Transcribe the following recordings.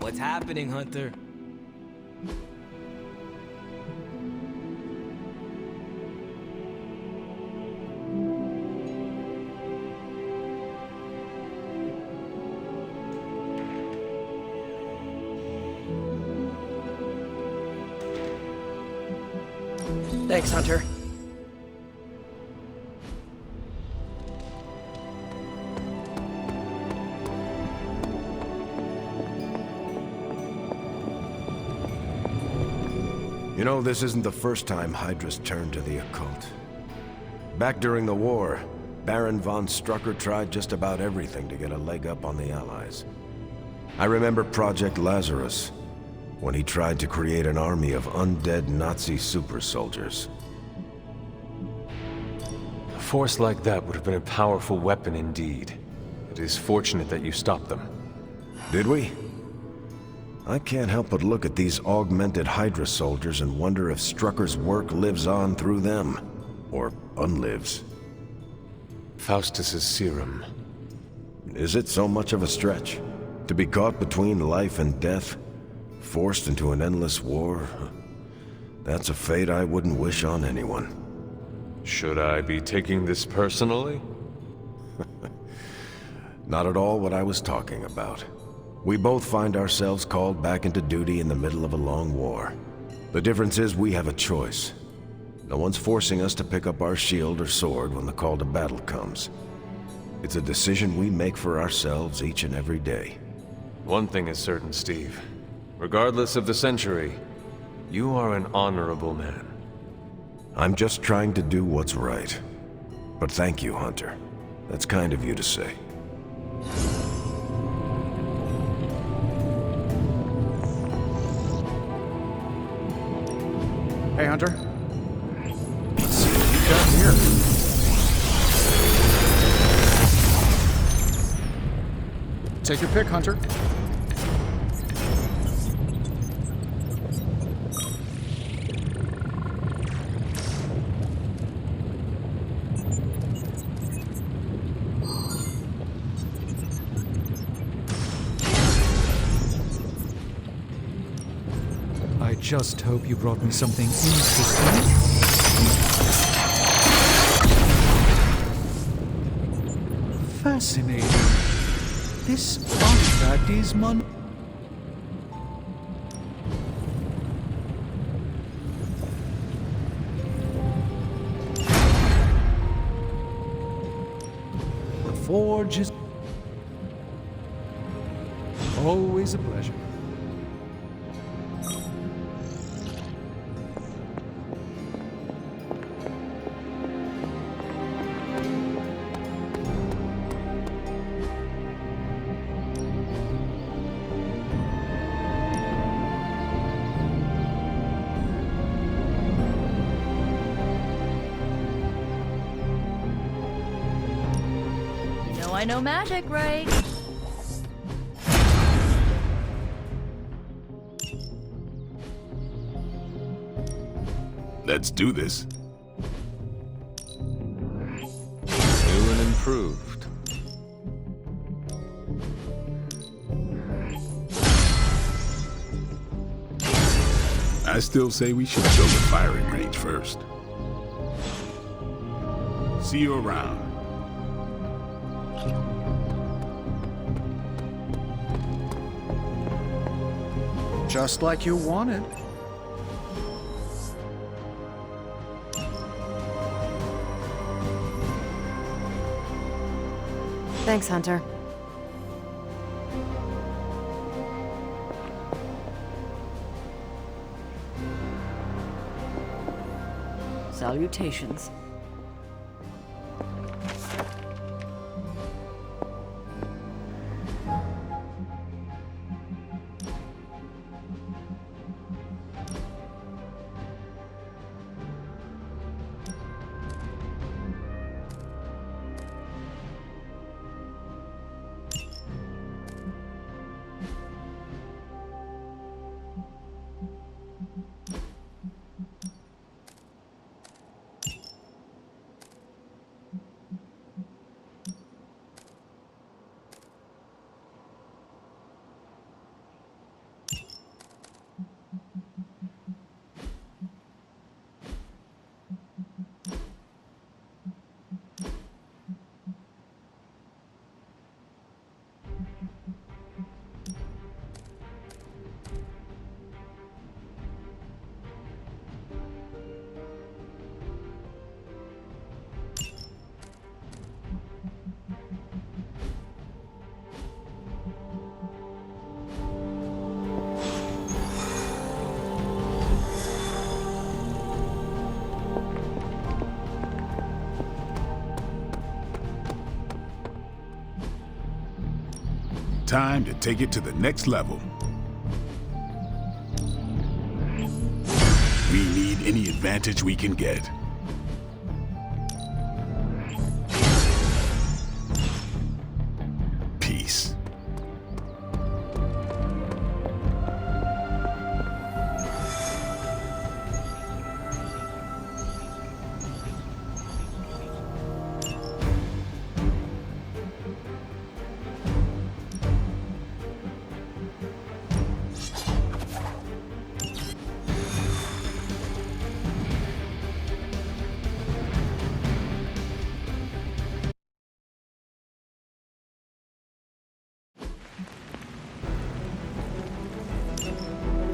What's happening, Hunter? Thanks, Hunter. You know, this isn't the first time Hydra's turned to the occult. Back during the war, Baron von Strucker tried just about everything to get a leg up on the Allies. I remember Project Lazarus, when he tried to create an army of undead Nazi super soldiers. A force like that would have been a powerful weapon indeed. It is fortunate that you stopped them. Did we? I can't help but look at these augmented Hydra soldiers and wonder if Strucker's work lives on through them. Or unlives. Faustus's serum. Is it so much of a stretch? To be caught between life and death? Forced into an endless war? That's a fate I wouldn't wish on anyone. Should I be taking this personally? Not at all what I was talking about. We both find ourselves called back into duty in the middle of a long war. The difference is we have a choice. No one's forcing us to pick up our shield or sword when the call to battle comes. It's a decision we make for ourselves each and every day. One thing is certain, Steve. Regardless of the century, you are an honorable man. I'm just trying to do what's right. But thank you, Hunter. That's kind of you to say. Hey, Hunter. Let's see what you got here. Take your pick, Hunter. I just hope you brought me something interesting. Fascinating. This artifact is The forge is always a pleasure. I know magic, right? Let's do this. New and improved. I still say we should build a firing range first. See you around. Just like you wanted. Thanks, Hunter. Salutations. time to take it to the next level. We need any advantage we can get. Peace.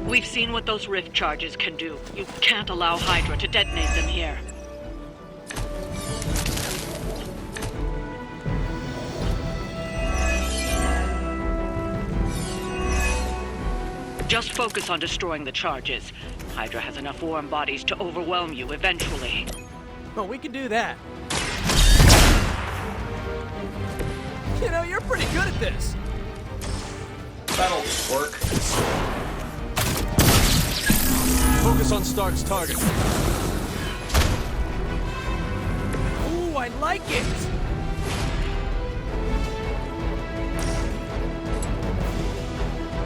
We've seen what those rift charges can do. You can't allow Hydra to detonate them here. Just focus on destroying the charges. Hydra has enough warm bodies to overwhelm you eventually. Oh, we can do that. You know, you're pretty good at this. That'll work. Focus on Stark's target. Ooh, I like it.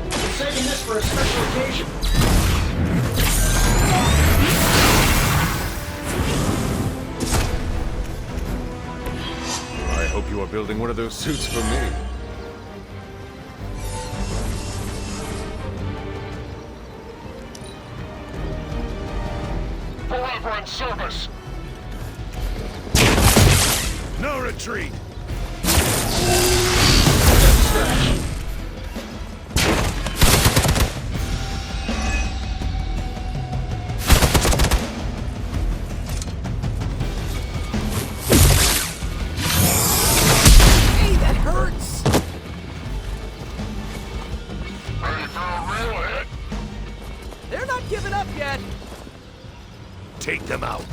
We're saving this for a special occasion. I hope you are building one of those suits for me. Forever in service! No retreat! Hey, that hurts. Ready for a real hit? They're not giving up yet. Take them out.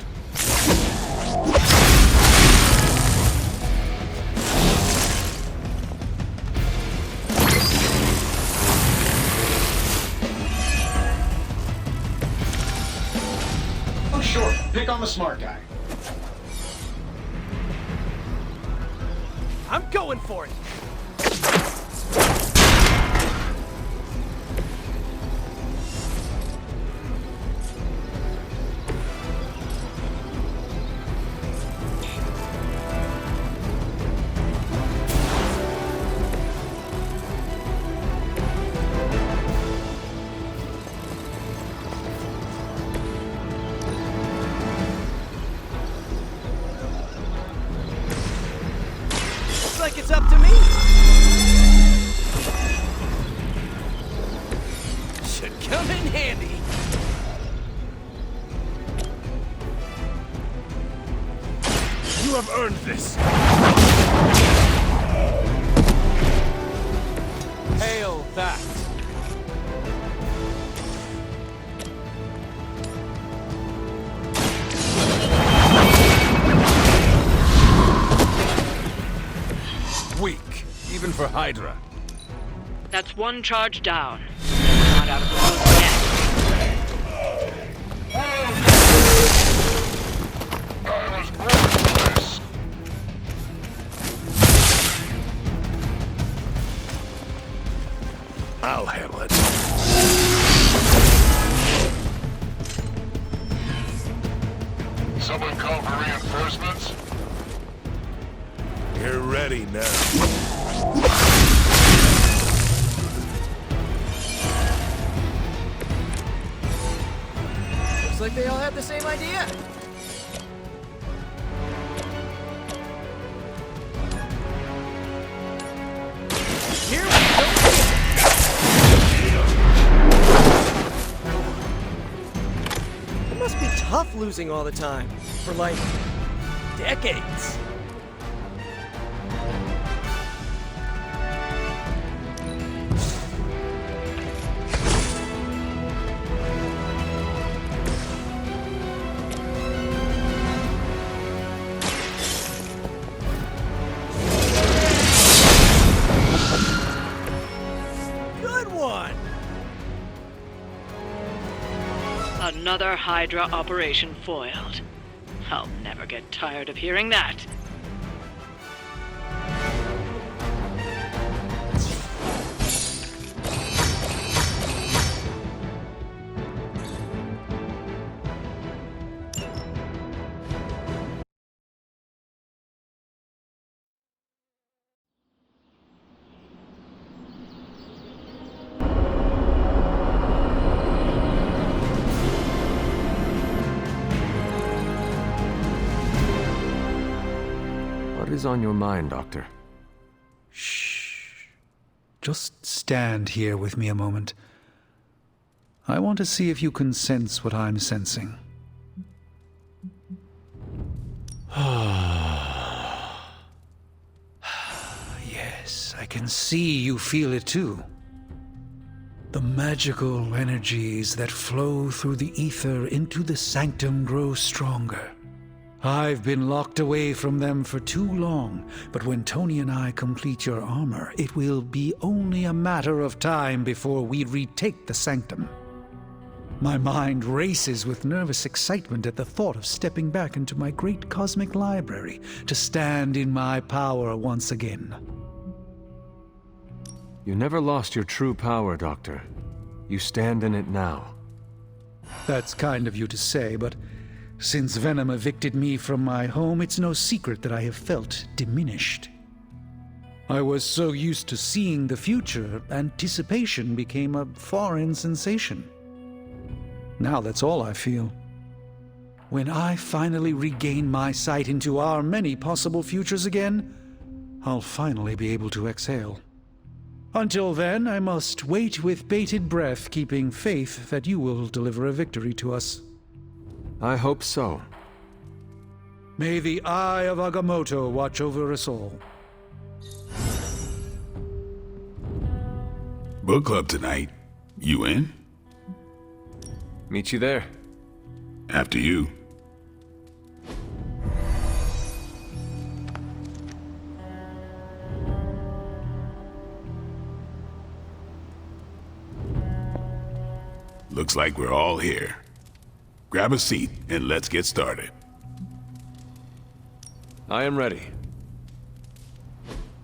Oh, sure. Pick on the smart guy. I'm going for it. Looks like it's up to me. Should come in handy. You have earned this. Hail that. Weak, even for Hydra. That's one charge down. Not out of the woods yet. I was born for this. I'll handle it. Someone call for reinforcements? You're ready now. Looks like they all had the same idea. Here we go. It must be tough losing all the time. For like decades. another Hydra operation foiled. I'll never get tired of hearing that. What is on your mind, Doctor? Shh. Just stand here with me a moment. I want to see if you can sense what I'm sensing. Yes, I can see you feel it too. The magical energies that flow through the ether into the sanctum grow stronger. I've been locked away from them for too long, but when Tony and I complete your armor, it will be only a matter of time before we retake the sanctum. My mind races with nervous excitement at the thought of stepping back into my great cosmic library to stand in my power once again. You never lost your true power, Doctor. You stand in it now. That's kind of you to say, but since Venom evicted me from my home, it's no secret that I have felt diminished. I was so used to seeing the future, anticipation became a foreign sensation. Now that's all I feel. When I finally regain my sight into our many possible futures again, I'll finally be able to exhale. Until then, I must wait with bated breath, keeping faith that you will deliver a victory to us. I hope so. May the Eye of Agamotto watch over us all. Book club tonight. You in? Meet you there. After you. Looks like we're all here. Grab a seat and let's get started. I am ready.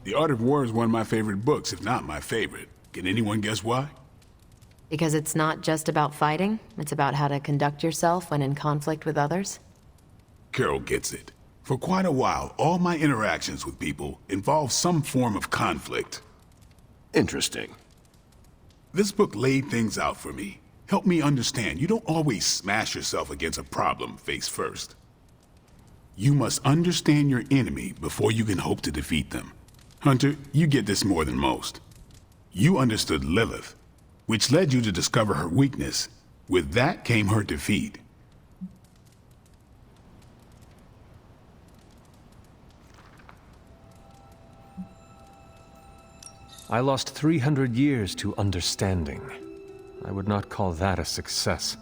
The Art of War is one of my favorite books, if not my favorite. Can anyone guess why? Because it's not just about fighting, it's about how to conduct yourself when in conflict with others? Carol gets it. For quite a while, all my interactions with people involve some form of conflict. Interesting. This book laid things out for me. Helped me understand you don't always smash yourself against a problem face first. You must understand your enemy before you can hope to defeat them. Hunter, you get this more than most. You understood Lilith, which led you to discover her weakness. With that came her defeat. I lost 300 years to understanding. I would not call that a success.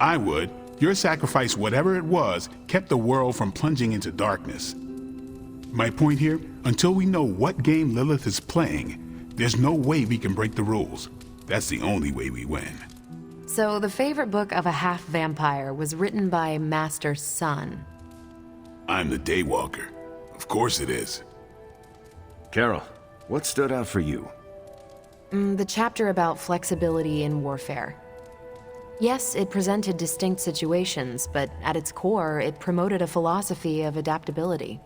I would. Your sacrifice, whatever it was, kept the world from plunging into darkness. My point here, until we know what game Lilith is playing, there's no way we can break the rules. That's the only way we win. So the favorite book of a half-vampire was written by Master's son. I'm the Daywalker. Of course it is. Carol, what stood out for you? The chapter about flexibility in warfare. Yes, it presented distinct situations, but at its core, it promoted a philosophy of adaptability.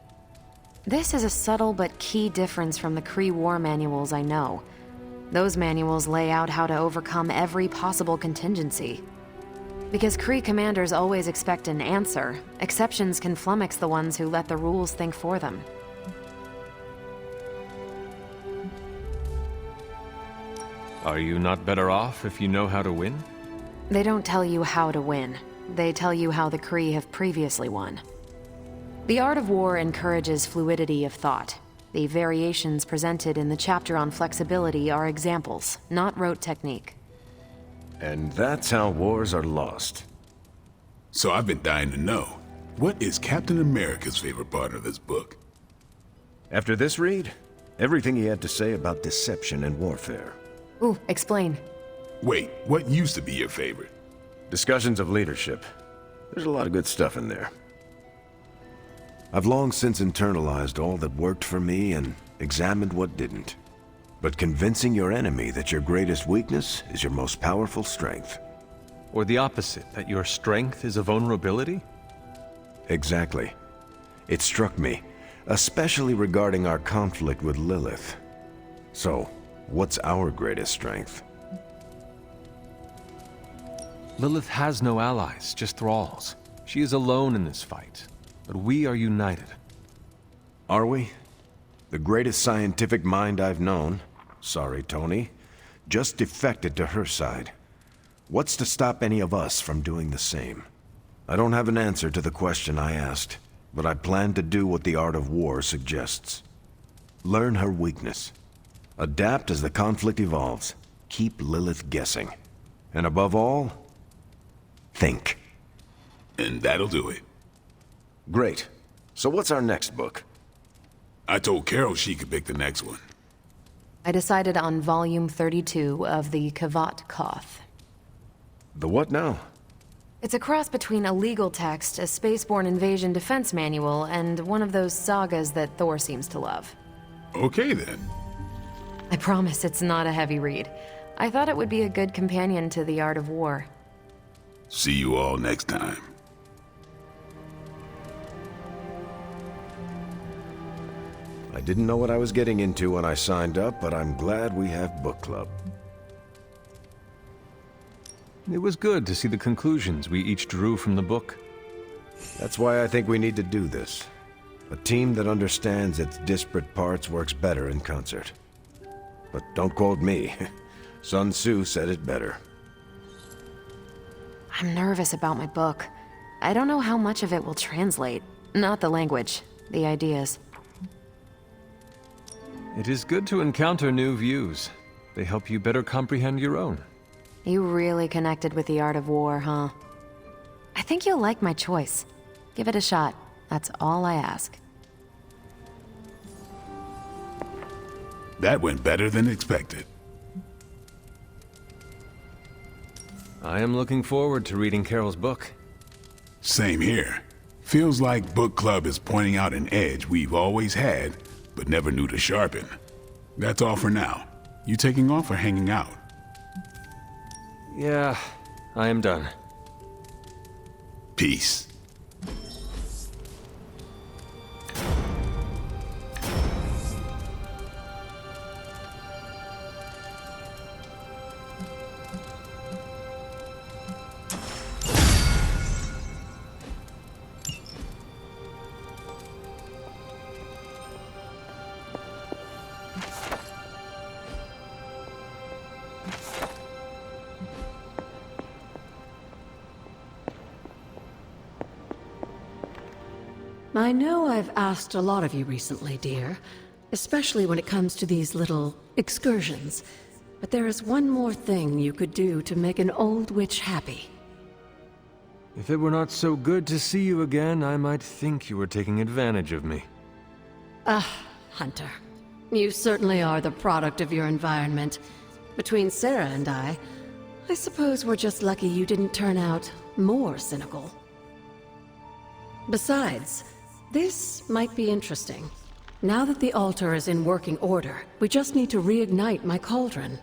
This is a subtle but key difference from the Kree war manuals I know. Those manuals lay out how to overcome every possible contingency. Because Kree commanders always expect an answer, exceptions can flummox the ones who let the rules think for them. Are you not better off if you know how to win? They don't tell you how to win. They tell you how the Kree have previously won. The Art of War encourages fluidity of thought. The variations presented in the chapter on flexibility are examples, not rote technique. And that's how wars are lost. So I've been dying to know, what is Captain America's favorite part of this book? After this read, everything he had to say about deception and warfare. Ooh, explain. Wait, what used to be your favorite? Discussions of leadership. There's a lot of good stuff in there. I've long since internalized all that worked for me and examined what didn't. But convincing your enemy that your greatest weakness is your most powerful strength. Or the opposite, that your strength is a vulnerability? Exactly. It struck me, especially regarding our conflict with Lilith. So, what's our greatest strength? Lilith has no allies, just thralls. She is alone in this fight, but we are united. Are we? The greatest scientific mind I've known, sorry Tony, just defected to her side. What's to stop any of us from doing the same? I don't have an answer to the question I asked, but I plan to do what the art of war suggests. Learn her weakness. Adapt as the conflict evolves. Keep Lilith guessing. And above all, think. And that'll do it. Great. So what's our next book? I told Carol she could pick the next one. I decided on volume 32 of the Kavat Koth. The what now? It's a cross between a legal text, a spaceborne invasion defense manual, and one of those sagas that Thor seems to love. Okay then. I promise it's not a heavy read. I thought it would be a good companion to The Art of War. See you all next time. I didn't know what I was getting into when I signed up, but I'm glad we have book club. It was good to see the conclusions we each drew from the book. That's why I think we need to do this. A team that understands its disparate parts works better in concert. But don't quote me. Sun Tzu said it better. I'm nervous about my book. I don't know how much of it will translate. Not the language, the ideas. It is good to encounter new views. They help you better comprehend your own. You really connected with The Art of War, huh? I think you'll like my choice. Give it a shot. That's all I ask. That went better than expected. I am looking forward to reading Carol's book. Same here. Feels like book club is pointing out an edge we've always had, but never knew to sharpen. That's all for now. You taking off or hanging out? Yeah, I am done. Peace. I know I've asked a lot of you recently, dear, especially when it comes to these little excursions. But there is one more thing you could do to make an old witch happy. If it were not so good to see you again, I might think you were taking advantage of me. Hunter. You certainly are the product of your environment. Between Sarah and I suppose we're just lucky you didn't turn out more cynical. Besides, this might be interesting. Now that the altar is in working order, we just need to reignite my cauldron.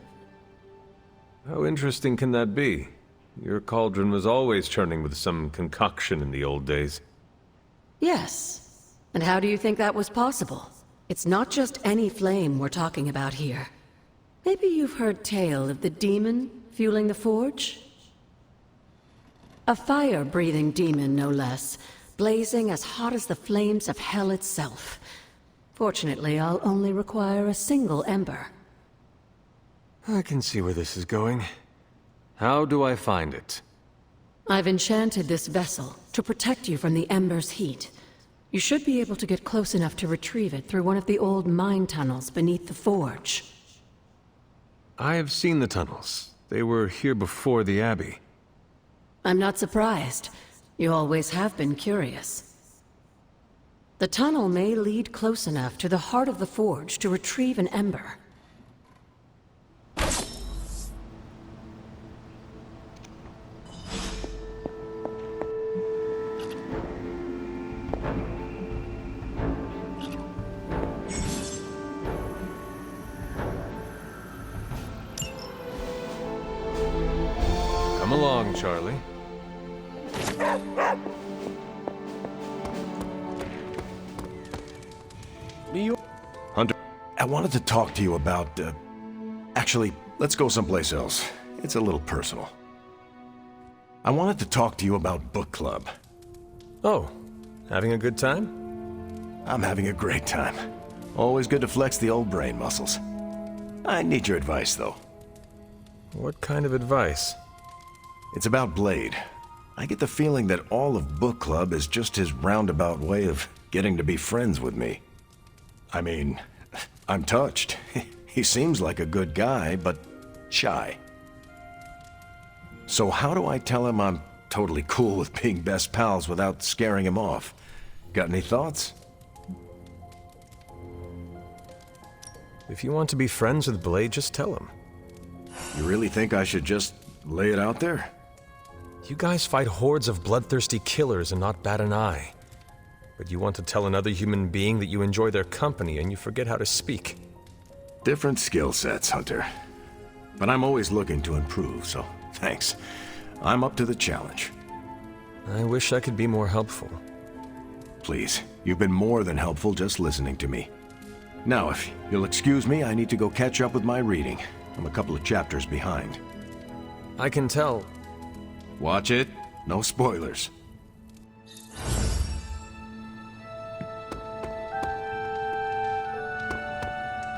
How interesting can that be? Your cauldron was always churning with some concoction in the old days. Yes. And how do you think that was possible? It's not just any flame we're talking about here. Maybe you've heard tale of the demon fueling the forge? A fire-breathing demon, no less, blazing as hot as the flames of hell itself. Fortunately, I'll only require a single ember. I can see where this is going. How do I find it? I've enchanted this vessel to protect you from the ember's heat. You should be able to get close enough to retrieve it through one of the old mine tunnels beneath the forge. I have seen the tunnels. They were here before the Abbey. I'm not surprised. You always have been curious. The tunnel may lead close enough to the heart of the forge to retrieve an ember. young Charlie. New York. Hunter, I wanted to talk to you about, actually, let's go someplace else. It's a little personal. I wanted to talk to you about book club. Oh, having a good time? I'm having a great time. Always good to flex the old brain muscles. I need your advice, though. What kind of advice? It's about Blade. I get the feeling that all of book club is just his roundabout way of getting to be friends with me. I mean, I'm touched. He seems like a good guy, but shy. So how do I tell him I'm totally cool with being best pals without scaring him off? Got any thoughts? If you want to be friends with Blade, just tell him. You really think I should just lay it out there? You guys fight hordes of bloodthirsty killers and not bat an eye. But you want to tell another human being that you enjoy their company and you forget how to speak. Different skill sets, Hunter. But I'm always looking to improve, so thanks. I'm up to the challenge. I wish I could be more helpful. Please, you've been more than helpful just listening to me. Now, if you'll excuse me, I need to go catch up with my reading. I'm a couple of chapters behind. I can tell. Watch it. No spoilers.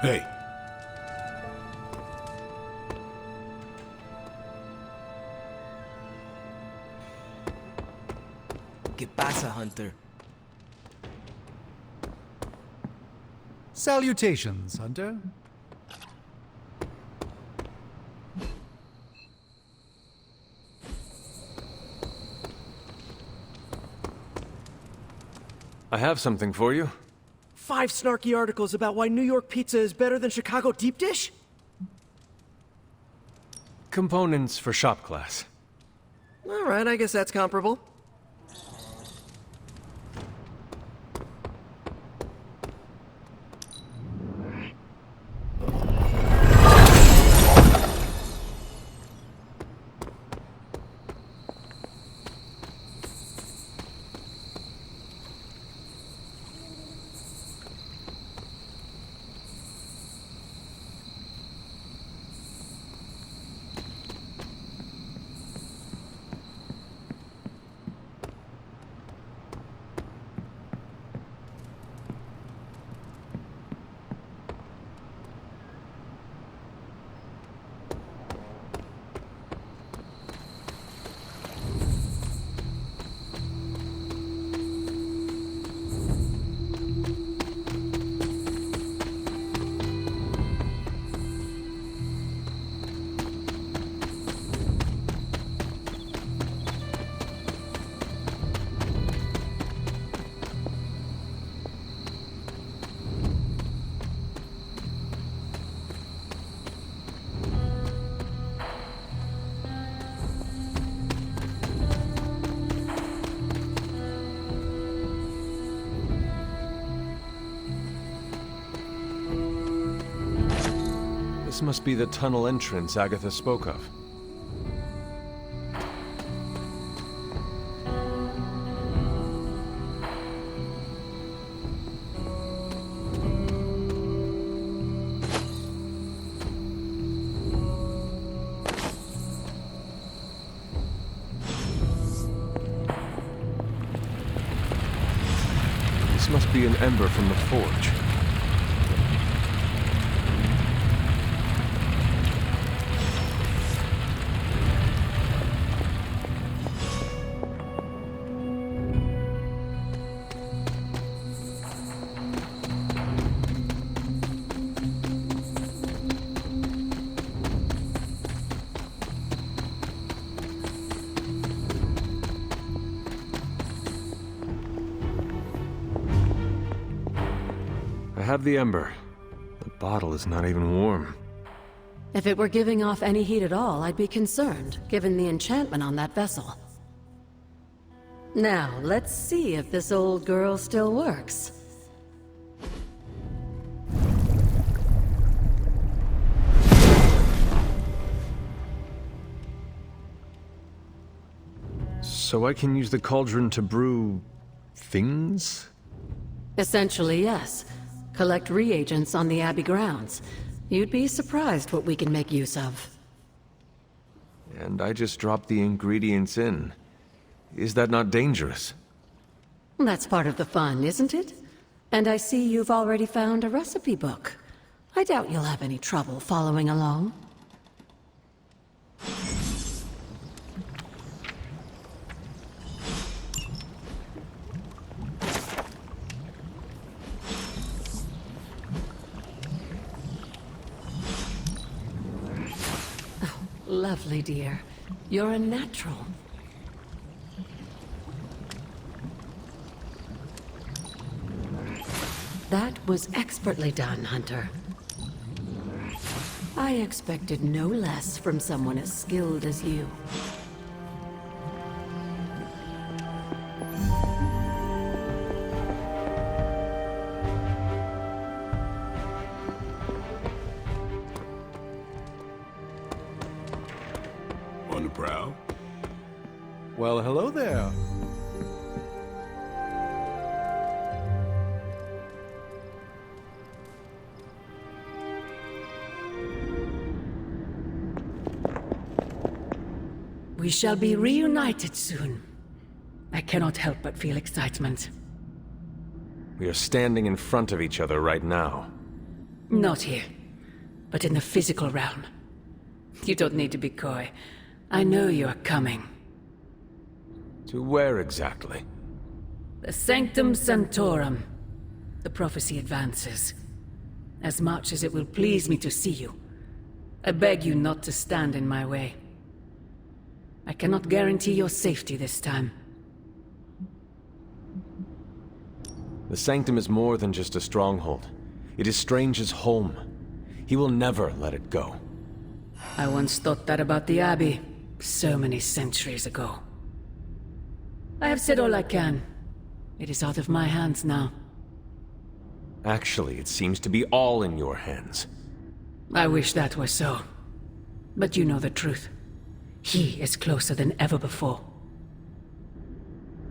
Hey. ¿Qué pasa, Hunter? Salutations, Hunter. I have something for you. 5 snarky articles about why New York pizza is better than Chicago deep dish? Components for shop class. Alright, I guess that's comparable. This must be the tunnel entrance Agatha spoke of. This must be an ember from the forge. I have the ember. The bottle is not even warm. If it were giving off any heat at all, I'd be concerned, given the enchantment on that vessel. Now, let's see if this old girl still works. So I can use the cauldron to brew... things? Essentially, yes. Collect reagents on the Abbey grounds. You'd be surprised what we can make use of. And I just dropped the ingredients in. Is that not dangerous? That's part of the fun, isn't it? And I see you've already found a recipe book. I doubt you'll have any trouble following along. Oh, lovely, dear. You're a natural. That was expertly done, Hunter. I expected no less from someone as skilled as you. On the prowl? Well, hello there. We shall be reunited soon. I cannot help but feel excitement. We are standing in front of each other right now. Not here, but in the physical realm. You don't need to be coy. I know you are coming. To where exactly? The Sanctum Sanctorum. The prophecy advances. As much as it will please me to see you, I beg you not to stand in my way. I cannot guarantee your safety this time. The Sanctum is more than just a stronghold. It is Strange's home. He will never let it go. I once thought that about the Abbey, so many centuries ago. I have said all I can. It is out of my hands now. Actually, it seems to be all in your hands. I wish that were so. But you know the truth. He is closer than ever before.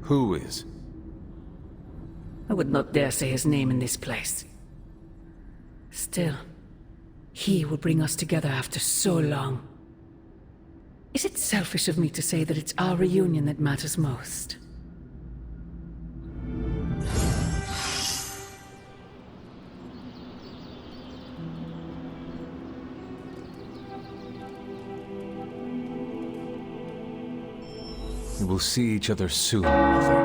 Who is? I would not dare say his name in this place. Still, he will bring us together after so long. Is it selfish of me to say that it's our reunion that matters most? We will see each other soon, Mother.